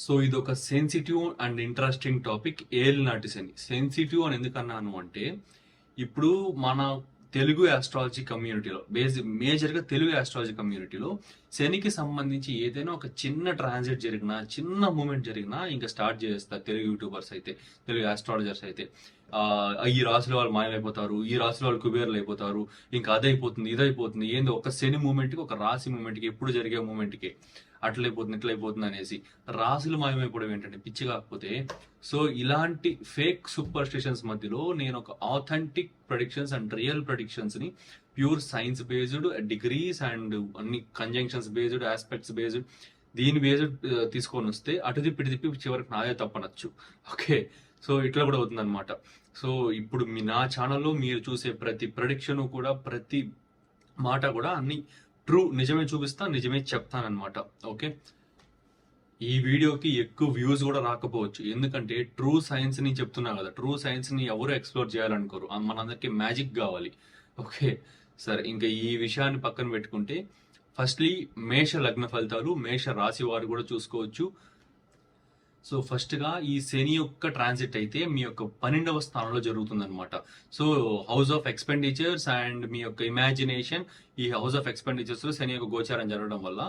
So ఇది ఒక sensitive and interesting topic. ఏలినాటి శని. సెన్సిటివ్ అని ఎందుకన్నాను అంటే, ఇప్పుడు మన తెలుగు ఆస్ట్రాలజీ కమ్యూనిటీలో మేజర్గా తెలుగు ఆస్ట్రాలజీ కమ్యూనిటీలో శనికి సంబంధించి ఏదైనా ఒక చిన్న ట్రాన్సిట్ జరిగినా, చిన్న మూమెంట్ జరిగినా ఇంకా స్టార్ట్ చేస్తారు తెలుగు యూట్యూబర్స్ అయితే, తెలుగు ఆస్ట్రాలజర్స్ అయితే. ఈ రాశుల వాళ్ళు మాయమైపోతారు, ఈ రాశుల వాళ్ళు కుబేర్లు అయిపోతారు, ఇంకా అదైపోతుంది ఇదైపోతుంది, ఏంది ఒక శని మూమెంట్కి, ఒక రాశి మూమెంట్కి, ఎప్పుడు జరిగే మూమెంట్కి అట్లయిపోతుంది ఇట్లయిపోతుంది అనేసి రాశులు మాయమైపోవడం ఏంటంటే పిచ్చి కాకపోతే. సో ఇలాంటి ఫేక్ సూపర్ స్టిషన్స్ మధ్యలో నేను ఒక authentic predictions and real predictions ని pure science based, degrees and అన్ని కంజంక్షన్స్ బేస్డ్, ఆస్పెక్ట్స్ బేస్డ్, దీని బేస్డ్ తీసుకొని వస్తే అటు తిప్పి తిప్పి చివరికి నాదే తప్పనొచ్చు. ఓకే, సో ఇట్లా కూడా అవుతుంది అనమాట. సో ఇప్పుడు నా ఛానల్లో మీరు చూసే ప్రతి ప్రొడిక్షన్ కూడా, ప్రతి మాట కూడా అన్ని ట్రూ, నిజమే చూపిస్తా, నిజమే చెప్తానమాట. ఓకే, ఈ వీడియోకి ఎక్కువ వ్యూస్ కూడా రాకపోవచ్చు, ఎందుకంటే ట్రూ సైన్స్ ని చెప్తున్నా కదా. ట్రూ సైన్స్ ని ఎవరు ఎక్స్ప్లోర్ చేయాలనుకోరు, మనందరికి మ్యాజిక్ కావాలి. ఓకే, సరే, ఇంకా ఈ విషయాన్ని పక్కన పెట్టుకుంటే, ఫస్ట్లీ మేష లగ్న ఫలితాలు, మేష రాశి వారు కూడా చూసుకోవచ్చు. సో ఫస్ట్ గా ఈ శని యొక్క ట్రాన్సిట్ అయితే మీ యొక్క 12వ స్థానంలో జరుగుతుంది అనమాట. So house of expenditures and మీ యొక్క ఇమాజినేషన్, ఈ హౌస్ ఆఫ్ ఎక్స్పెండిచర్స్ లో శని యొక్క గోచారం జరగడం వల్ల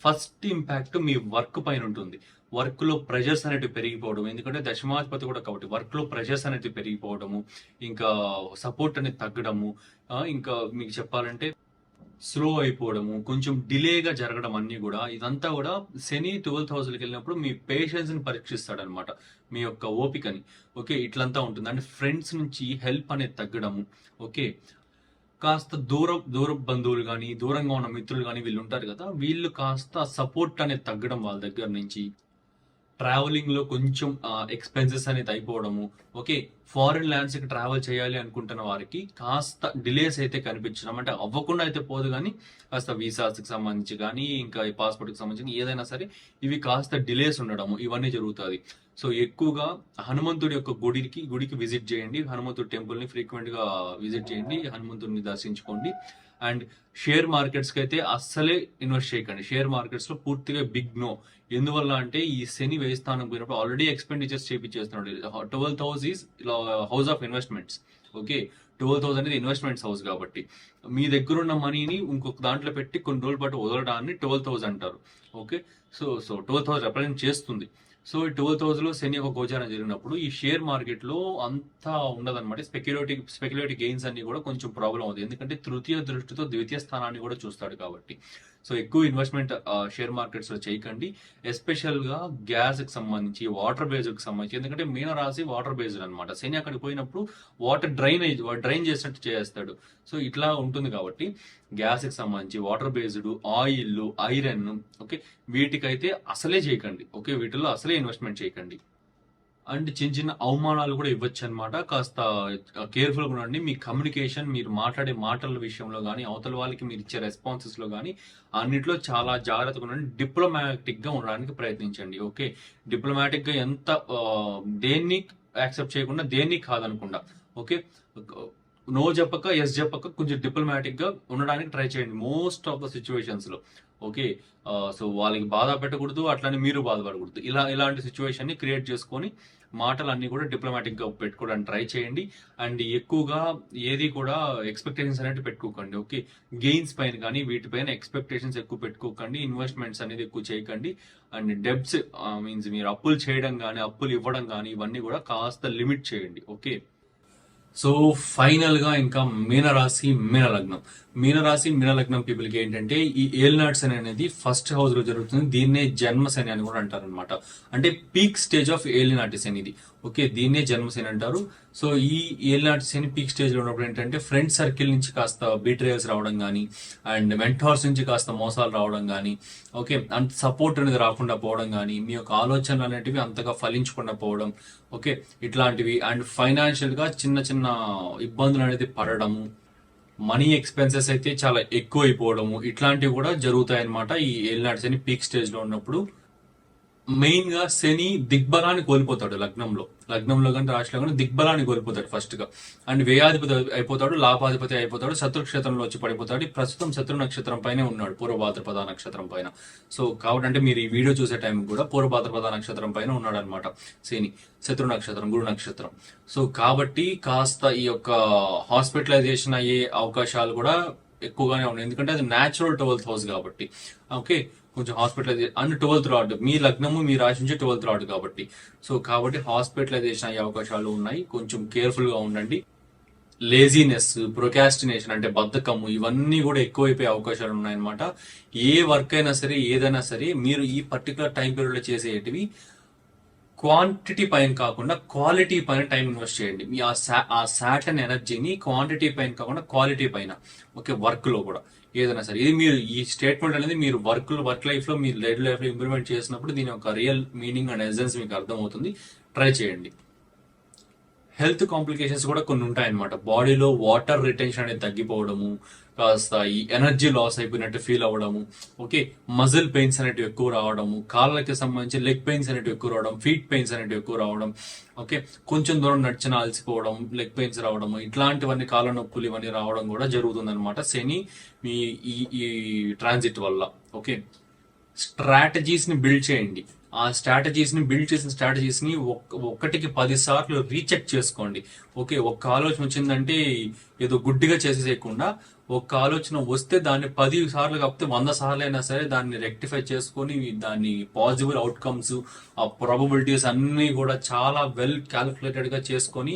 ఫస్ట్ ఇంపాక్ట్ మీ వర్క్ పైన ఉంటుంది. వర్క్ లో ప్రెషర్స్ అనేవి పెరిగిపోవడం, ఎందుకంటే దశమాధిపతి కూడా కాబట్టి వర్క్ లో ప్రెషర్స్ అనేది పెరిగిపోవడము, ఇంకా సపోర్ట్ అనేది తగ్గడము, ఇంకా మీకు చెప్పాలంటే స్లో అయిపోవడము, కొంచెం డిలేగా జరగడం, అన్ని కూడా ఇదంతా కూడా శని 12th హౌస్కి వెళ్ళినప్పుడు మీ పేషెన్స్ ని పరీక్షిస్తాడు అనమాట, మీ యొక్క ఓపికని. ఓకే, ఇట్లంతా ఉంటుంది. అండ్ ఫ్రెండ్స్ నుంచి హెల్ప్ అనేది తగ్గడము. ఓకే, కాస్త దూర బంధువులు కానీ, దూరంగా ఉన్న మిత్రులు కానీ వీళ్ళు ఉంటారు కదా, వీళ్ళు కాస్త సపోర్ట్ అనేది తగ్గడం వాళ్ళ దగ్గర నుంచి. ట్రావెలింగ్ లో కొంచెం ఎక్స్పెన్సెస్ అనేది అయిపోవడము. ఓకే, ఫారిన్ ల్యాండ్స్ కి ట్రావెల్ చేయాలి అనుకుంటున్న వారికి కాస్త డిలేస్ అయితే కనిపించడం, అంటే అవ్వకుండా అయితే పోదు కానీ కాస్త వీసాస్ కి సంబంధించి కానీ, ఇంకా ఈ పాస్పోర్ట్ కి సంబంధించి ఏదైనా సరే ఇవి కాస్త డిలేస్ ఉండడము, ఇవన్నీ జరుగుతుంది. సో ఎక్కువగా హనుమంతుడి యొక్క గుడికి విజిట్ చేయండి, హనుమంతుడి టెంపుల్ ని ఫ్రీక్వెంట్ గా విజిట్ చేయండి, హనుమంతుడిని దర్శించుకోండి. అండ్ షేర్ మార్కెట్స్ కి అయితే అస్సలే ఇన్వెస్ట్ చేయకండి. షేర్ మార్కెట్స్ లో పూర్తిగా బిగ్ నో. ఎందువల్ల అంటే ఈ శని వ్యయ స్థానం పోయినప్పుడు ఆల్రెడీ ఎక్స్పెండిచర్స్ చేపించేస్తున్నాడు. 12th house is house of investments. Okay, 12th house అనేది ఇన్వెస్ట్మెంట్స్ హౌస్ కాబట్టి మీ దగ్గర ఉన్న మనీని ఇంకొక దాంట్లో పెట్టి కొన్ని రోజుల పాటు వదలడాన్ని 12th హౌస్ అంటారు. Okay, so 12th house represent చేస్తుంది. సో ఈ 12th హౌస్ లో శని ఒక గోచారం జరిగినప్పుడు ఈ షేర్ మార్కెట్ లో అంతా ఉండదన్నమాట. స్పెక్యులేటివ్ గెయిన్స్ అన్ని కూడా కొంచెం ప్రాబ్లం అవుతుంది, ఎందుకంటే తృతీయ దృష్టితో ద్వితీయ స్థానాన్ని కూడా చూస్తాడు కాబట్టి. సో ఎక్కువ ఇన్వెస్ట్మెంట్ షేర్ మార్కెట్స్ లో చేయకండి. ఎస్పెషల్ గా గ్యాస్ కి సంబంధించి, వాటర్ బేస్డ్ కి సంబంధించి, ఎందుకంటే మీన రాశి వాటర్ బేస్డ్ అనమాట. శని అక్కడికి పోయినప్పుడు వాటర్ డ్రైన్ చేసినట్టు చేస్తాడు. సో ఇట్లా ఉంటుంది కాబట్టి గ్యాస్ కి సంబంధించి, water based, oil, iron, okay, వీటికైతే అసలే చేయకండి. ఓకే, వీటిల్లో అసలే ఇన్వెస్ట్మెంట్ చేయకండి. అండ్ చిన్న చిన్న అవమానాలు కూడా ఇవ్వచ్చు అనమాట. కాస్త కేర్ఫుల్ గా ఉండండి. మీ కమ్యూనికేషన్, మీరు మాట్లాడే మాటల విషయంలో కానీ, అవతల వాళ్ళకి మీరు ఇచ్చే రెస్పాన్సెస్ లో కానీ అన్నిట్లో చాలా జాగ్రత్తగా ఉండండి. డిప్లొమాటిక్ గా ఉండడానికి ప్రయత్నించండి. ఓకే, డిప్లొమాటిక్ గా ఎంత దేన్ని యాక్సెప్ట్ చేయకుండా, దేన్ని కాదనకుండా, ఓకే, నో చెప్పక ఎస్ చెప్పక కొంచెం డిప్లొమాటిక్ గా ఉండడానికి ట్రై చేయండి మోస్ట్ ఆఫ్ ద సిచ్యువేషన్స్ లో. ఓకే, సో వాళ్ళకి బాధ పెట్టకూడదు, అట్లానే మీరు బాధపడకూడదు. ఇలాంటి సిచ్యువేషన్ ని క్రియేట్ చేసుకొని మాటలు అన్ని కూడా డిప్లొమాటిక్ గా పెట్టుకోవడానికి ట్రై చేయండి. అండ్ ఎక్కువగా ఏది కూడా ఎక్స్పెక్టేషన్స్ అనేది పెట్టుకోకండి. ఓకే, గెయిన్స్ పైన కానీ వీటిపైన ఎక్స్పెక్టేషన్స్ ఎక్కువ పెట్టుకోకండి. ఇన్వెస్ట్మెంట్స్ అనేది ఎక్కువ చేయకండి. అండ్ డెబ్ట్స్ మీన్స్ మీరు అప్పులు చేయడం కానీ, అప్పులు ఇవ్వడం కానీ, ఇవన్నీ కూడా కాస్త లిమిట్ చేయండి. ఓకే, సో ఫైనల్ గా ఇంకా మీనరాశి మీనలగ్నం పీపుల్ కి ఏంటంటే ఈ ఏలినాటి శని అనేది ఫస్ట్ హౌస్ లో జరుగుతుంది. దీన్నే జన్మ శని అని కూడా అంటారు అనమాట. అంటే పీక్ స్టేజ్ ఆఫ్ ఏలినాటి శని ఇది. ఓకే, దీన్నే జన్మ శని అంటారు. సో ఈ ఏలినాటి శని పీక్ స్టేజ్ లో ఉన్నప్పుడు ఏంటంటే ఫ్రెండ్ సర్కిల్ నుంచి కాస్త బీట్రేయల్స్ రావడం కానీ, అండ్ మెంటార్స్ నుంచి కాస్త మోసాలు రావడం కానీ, ఓకే, అంత సపోర్ట్ అనేది రాకుండా పోవడం కానీ, మీ యొక్క ఆలోచనలు అనేటివి అంతగా ఫలించకుండా పోవడం, ఓకే, ఇట్లాంటివి. అండ్ ఫైనాన్షియల్ గా చిన్న చిన్న ఇబ్బందులు అనేది పడడము, మనీ ఎక్స్పెన్సెస్ అయితే చాలా ఎక్కువ అయిపోవడము, ఇట్లాంటివి కూడా జరుగుతాయి అనమాట ఈ ఏలినాటి శని పీక్ స్టేజ్ లో ఉన్నప్పుడు. మెయిన్ గా శని దిగ్బలాన్ని కోల్పోతాడు లగ్నంలో కానీ రాశిలో కానీ దిగ్బలాన్ని కోల్పోతాడు ఫస్ట్ గా. అండ్ వ్యయాధిపతి అయిపోతాడు, లాభాధిపతి అయిపోతాడు, శత్రు క్షేత్రంలో వచ్చి పడిపోతాడు. ప్రస్తుతం శత్రు నక్షత్రం పైనే ఉన్నాడు, పూర్వభాద్రపద నక్షత్రం పైన. సో కాబట్టి అంటే మీరు ఈ వీడియో చూసే టైం కూడా పూర్వభాద్రపద నక్షత్రం పైన ఉన్నాడు అనమాట శని, శత్రు నక్షత్రం, గురు నక్షత్రం. సో కాబట్టి కాస్త ఈ యొక్క హాస్పిటలైజేషన్ అయ్యే అవకాశాలు కూడా ఎక్కువగానే ఉన్నాయి, ఎందుకంటే అది న్యాచురల్ 12th హౌస్ కాబట్టి. ఓకే, కొంచెం హాస్పిటలైజేషన్ అండ్ 12th లార్డ్ మీ లగ్నము మీ రాశి నుంచి 12th లార్డ్ కాబట్టి. సో కాబట్టి హాస్పిటలైజేషన్ అయ్యే అవకాశాలు ఉన్నాయి, కొంచెం కేర్ఫుల్ గా ఉండండి. లేజినెస్, ప్రొకాస్టినేషన్ అంటే బద్ధకము, ఇవన్నీ కూడా ఎక్కువైపోయే అవకాశాలు ఉన్నాయన్నమాట. ఏ వర్క్ అయినా సరే, ఏదైనా సరే మీరు ఈ పర్టికులర్ టైం పీరియడ్ లో చేసేటివి క్వాంటిటీ పైన కాకుండా క్వాలిటీ పైన టైం ఇన్వెస్ట్ చేయండి. మీ ఆ సాటర్న్ ఎనర్జీని క్వాంటిటీ పైన కాకుండా క్వాలిటీ పైన, ఓకే, వర్క్ లో కూడా ఏదైనా సరే. ఇది మీరు ఈ స్టేట్మెంట్ అనేది మీరు వర్క్ లైఫ్ లో మీరు డైలీ లైఫ్ లో ఇంప్లిమెంట్ చేసినప్పుడు దీని యొక్క రియల్ మీనింగ్ అండ్ ఎసెన్స్ మీకు అర్థమవుతుంది. ట్రై చేయండి. హెల్త్ కాంప్లికేషన్స్ కూడా కొన్ని ఉంటాయన్నమాట. బాడీలో వాటర్ రిటెన్షన్ అనేది తగ్గిపోవడము, కాస్త ఈ ఎనర్జీ లాస్ అయిపోయినట్టు ఫీల్ అవ్వడము, ఓకే, మజిల్ పెయిన్స్ అనేటివి ఎక్కువ రావడము, కాళ్ళకి సంబంధించి లెగ్ పెయిన్స్ అనేటివి ఎక్కువ రావడం, ఫీట్ పెయిన్స్ అనేటివి ఎక్కువ రావడం, ఓకే, కొంచెం దూరం నడిచిన అలసిపోవడం, లెగ్ పెయిన్స్ రావడము, ఇట్లాంటివన్నీ కాళ్ళ నొప్పులు ఇవన్నీ రావడం కూడా జరుగుతుంది అనమాట శని మీ ఈ ట్రాన్సిట్ వల్ల. ఓకే, స్ట్రాటజీస్ ని బిల్డ్ చేయండి. ఆ స్ట్రాటజీస్ ని బిల్డ్ చేసిన స్ట్రాటజీస్ ని ఒక్కటికి 10 సార్లు రీచెక్ చేసుకోండి. ఓకే, ఒక్క ఆలోచన వచ్చిందంటే ఏదో గుడ్డిగా చేసేసేయకుండా, ఒక్క ఆలోచన వస్తే దాన్ని 10 సార్లు కాకపోతే 100 సార్లు అయినా సరే దాన్ని రెక్టిఫై చేసుకొని దాన్ని పాజిబుల్ అవుట్కమ్స్, ఆ ప్రాబబిలిటీస్ అన్ని కూడా చాలా వెల్ క్యాలిక్యులేటెడ్ గా చేసుకొని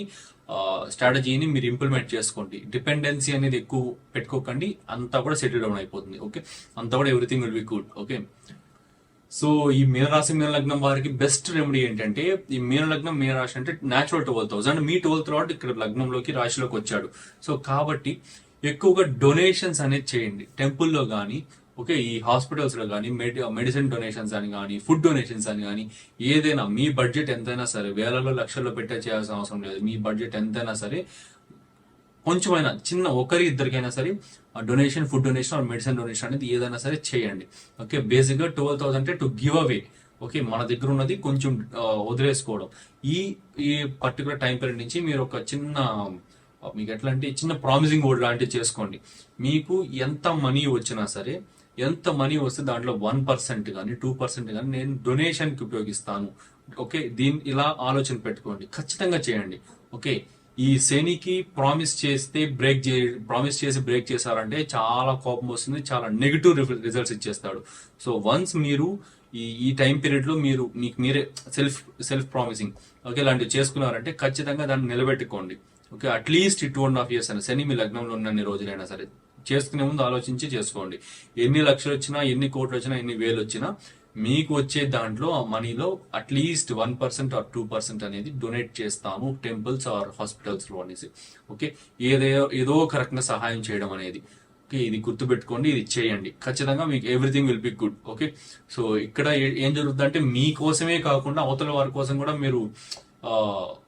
స్ట్రాటజీని మీరు ఇంప్లిమెంట్ చేసుకోండి. డిపెండెన్సీ అనేది ఎక్కువ పెట్టుకోకండి, అంతా కూడా సెటిల్ డౌన్ అయిపోతుంది. ఓకే, అంతా కూడా everything will be good. Okay, so ఈ మీనరాశి మీన లగ్నం వారికి బెస్ట్ రెమెడీ ఏంటంటే, ఈ మీన లగ్నం మీన రాశి అంటే natural 12th house, and me 12th lord ఇక్కడ లగ్నంలోకి రాశిలోకి వచ్చాడు. సో కాబట్టి ఎక్కువగా డొనేషన్స్ అనేది చేయండి టెంపుల్లో కానీ, ఓకే, ఈ హాస్పిటల్స్ లో కానీ, మెడిసిన్ డొనేషన్స్ అని కానీ, ఫుడ్ డొనేషన్స్ అని కానీ, ఏదైనా మీ బడ్జెట్ ఎంతైనా సరే, వేలలో లక్షల్లో పెట్టే చేయాల్సిన అవసరం లేదు. మీ బడ్జెట్ ఎంతైనా సరే కొంచెమైనా చిన్న ఒకరి ఇద్దరికైనా సరే donation, food donation are medicine donation అనేది ఏదైనా సరే చేయండి. ఓకే, బేసిక్ గా 12,000 అంటే టు గివ్ అవే. ఓకే, మన దగ్గర ఉన్నది కొంచెం వదిలేసుకోవడం. ఈ ఈ పర్టికులర్ టైం పీరియడ్ నుంచి మీరు ఒక చిన్న, మీకు ఎట్లా అంటే చిన్న ప్రామిసింగ్ వర్డ్ లాంటివి చేసుకోండి. మీకు ఎంత మనీ వచ్చినా సరే, ఎంత మనీ వస్తే దాంట్లో 1% కానీ 2% కానీ నేను డొనేషన్ కి ఉపయోగిస్తాను. ఓకే, ఇలా ఆలోచన పెట్టుకోండి, ఖచ్చితంగా చేయండి. ఓకే, ఈ శనికి ప్రామిస్ చేసి బ్రేక్ చేశారంటే చాలా కోపం వస్తుంది, చాలా నెగిటివ్ రిజల్ట్స్ ఇచ్చేస్తాడు. సో వన్స్ మీరు ఈ టైం పీరియడ్ లో మీకు మీరే సెల్ఫ్ ప్రామిసింగ్, ఓకే, ఇలాంటివి చేసుకున్నారంటే ఖచ్చితంగా దాన్ని నిలబెట్టుకోండి. ఓకే, అట్లీస్ట్ 2.5 years అని శని మీ లగ్నంలో ఉన్న రోజులైనా సరే చేసుకునే ముందు ఆలోచించి చేసుకోండి. ఎన్ని లక్షలు వచ్చినా, ఎన్ని కోట్లు వచ్చినా, ఎన్ని వేలు వచ్చినా మీకు వచ్చే దాంట్లో ఆ మనీలో అట్లీస్ట్ 1% ఆర్ 2% అనేది డొనేట్ చేస్తాము టెంపుల్స్ ఆర్ హాస్పిటల్స్ లో అనేసి. ఓకే, ఏదో ఒక రకంగా సహాయం చేయడం అనేది. ఓకే, ఇది గుర్తుపెట్టుకోండి, ఇది చేయండి, ఖచ్చితంగా మీకు everything will be good. Okay, so ఇక్కడ ఏం జరుగుతుంది అంటే మీకోసమే కాకుండా అవతల వారి కోసం కూడా మీరు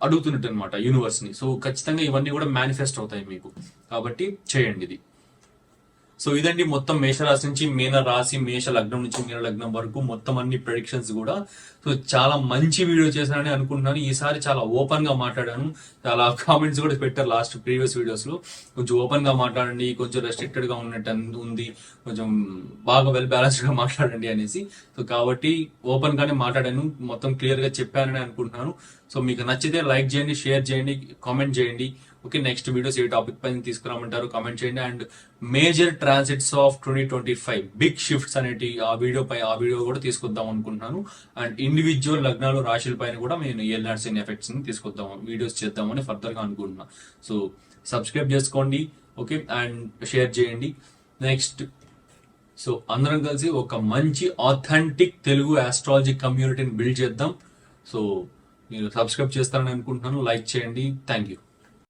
అడుగుతున్నట్టు అనమాట యూనివర్స్ ని. సో ఖచ్చితంగా ఇవన్నీ కూడా మేనిఫెస్ట్ అవుతాయి మీకు, కాబట్టి చేయండి ఇది. సో ఇదండి మొత్తం మేషరాశి నుంచి మీన రాశి, మేష లగ్నం నుంచి మీన లగ్నం వరకు మొత్తం అన్ని ప్రెడిక్షన్స్ కూడా. సో చాలా మంచి వీడియో చేశానని అనుకుంటున్నాను. ఈసారి చాలా ఓపెన్ గా మాట్లాడాను, చాలా కామెంట్స్ కూడా పెట్టారు లాస్ట్ ప్రీవియస్ వీడియోస్ లో. కొంచెం ఓపెన్ గా మాట్లాడండి, కొంచెం రెస్ట్రిక్టెడ్ గా ఉన్నట్టు ఉంది, కొంచెం బాగా వెల్ బ్యాలెన్స్డ్ గా మాట్లాడండి అనేసి. సో కాబట్టి ఓపెన్ గానే మాట్లాడాను, మొత్తం క్లియర్ గా చెప్పానని అనుకుంటున్నాను. సో మీకు నచ్చితే లైక్ చేయండి, షేర్ చేయండి, కామెంట్ చేయండి. ఓకే, నెక్స్ట్ వీడియోస్ ఏ టాపిక్ పైన తీసుకురామంటారు కామెంట్ చేయండి. And major transits of 2025 big shifts అనేటి ఆ వీడియో కూడా తీసుకొద్దాం అనుకుంటున్నాను. అండ్ ఇండివిజువల్ లగ్నాలు, రాశుల పైన కూడా నేను ఎల్నాట్సిన్ ఎఫెక్ట్స్ ని తీసుకొద్దాం, వీడియోస్ చేద్దామని ఫర్దర్ గా అనుకుంటున్నా. సో సబ్స్క్రైబ్ చేసుకోండి, ఓకే, అండ్ షేర్ చేయండి. నెక్స్ట్, సో అందరం కలిసి ఒక మంచి ఆథెంటిక్ తెలుగు ఆస్ట్రాలజీ కమ్యూనిటీని బిల్డ్ చేద్దాం. సో మీరు సబ్స్క్రైబ్ చేస్తారని అనుకుంటున్నాను, లైక్ చేయండి. Thank you.